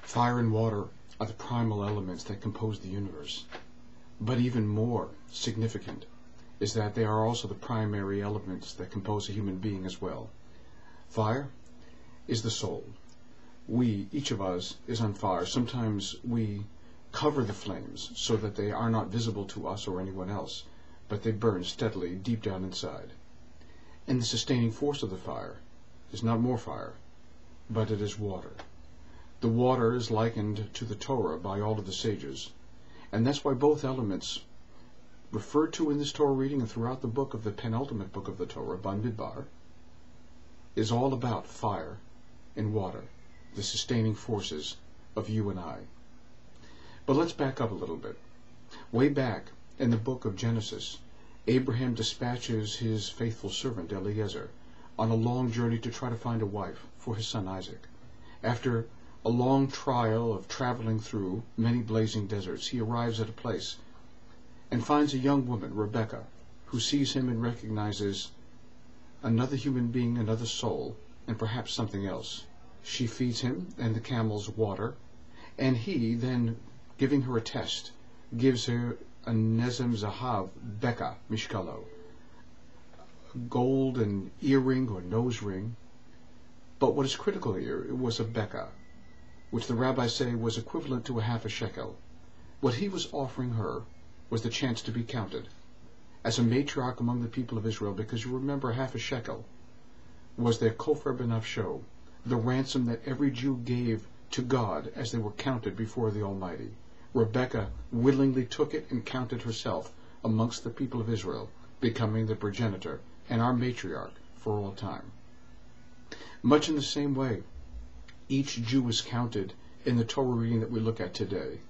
Fire and water are the primal elements that compose the universe. But even more significant is that they are also the primary elements that compose a human being as well. Fire is the soul. Each of us, is on fire. Sometimes we cover the flames so that they are not visible to us or anyone else, but they burn steadily deep down inside. And the sustaining force of the fire is not more fire, but it is water. The water is likened to the Torah by all of the sages, and that's why both elements referred to in this Torah reading and throughout the book of the penultimate book of the Torah, Bamidbar, is all about fire and water, the sustaining forces of you and I. But let's back up a little bit. Way back in the book of Genesis, Abraham dispatches his faithful servant Eliezer on a long journey to try to find a wife for his son Isaac. After a long trial of traveling through many blazing deserts, he arrives at a place and finds a young woman, Rebecca, who sees him and recognizes another human being, another soul, and perhaps something else. She feeds him and the camels water, and he then, giving her a test, gives her a Nezem Zahav Becca Mishkalo, a golden earring or nose ring. But what is critical here, it was a Becca, which the rabbis say was equivalent to a half a shekel. What he was offering her was the chance to be counted as a matriarch among the people of Israel, because you remember half a shekel was their kofer benafsho, the ransom that every Jew gave to God as they were counted before the Almighty. Rebecca willingly took it and counted herself amongst the people of Israel, becoming the progenitor and our matriarch for all time. Much in the same way, each Jew is counted in the Torah reading that we look at today.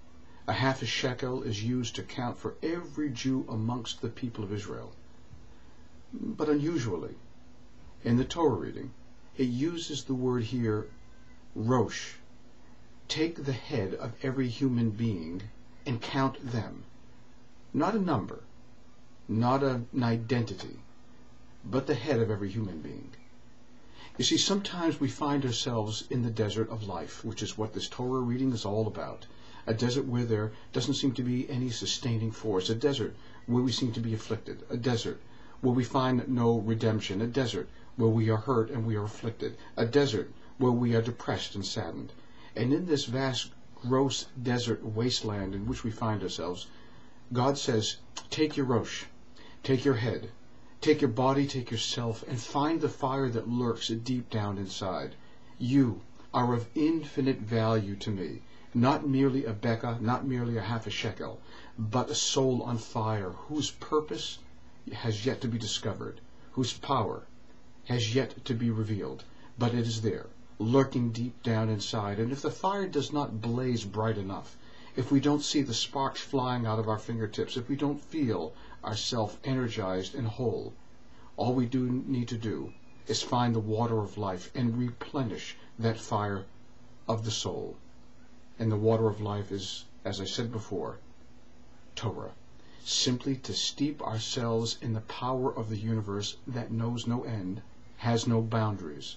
A half a shekel is used to count for every Jew amongst the people of Israel. But unusually, in the Torah reading, it uses the word here, rosh. Take the head of every human being and count them. Not a number, not an identity, but the head of every human being. You see, sometimes we find ourselves in the desert of life, which is what this Torah reading is all about. A desert where there doesn't seem to be any sustaining force. A desert where we seem to be afflicted. A desert where we find no redemption. A desert where we are hurt and we are afflicted. A desert where we are depressed and saddened. And in this vast, gross desert wasteland in which we find ourselves, God says, take your rosh, take your head, take your body, take yourself, and find the fire that lurks deep down inside. You are of infinite value to me. Not merely a Becca, not merely a half a shekel, but a soul on fire whose purpose has yet to be discovered, whose power has yet to be revealed, but it is there, lurking deep down inside. And if the fire does not blaze bright enough, if we don't see the sparks flying out of our fingertips, if we don't feel ourselves energized and whole, all we do need to do is find the water of life and replenish that fire of the soul. And the water of life is, as I said before, Torah. Simply to steep ourselves in the power of the universe that knows no end, has no boundaries,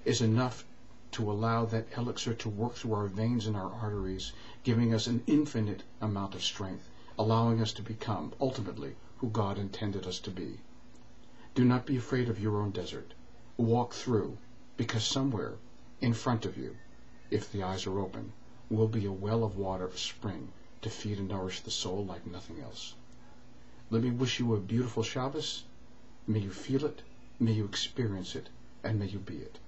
is enough to allow that elixir to work through our veins and our arteries, giving us an infinite amount of strength, allowing us to become, ultimately, who God intended us to be. Do not be afraid of your own desert. Walk through, because somewhere in front of you, if the eyes are open, will be a well of water, a spring, to feed and nourish the soul like nothing else. Let me wish you a beautiful Shabbos. May you feel it, may you experience it, and may you be it.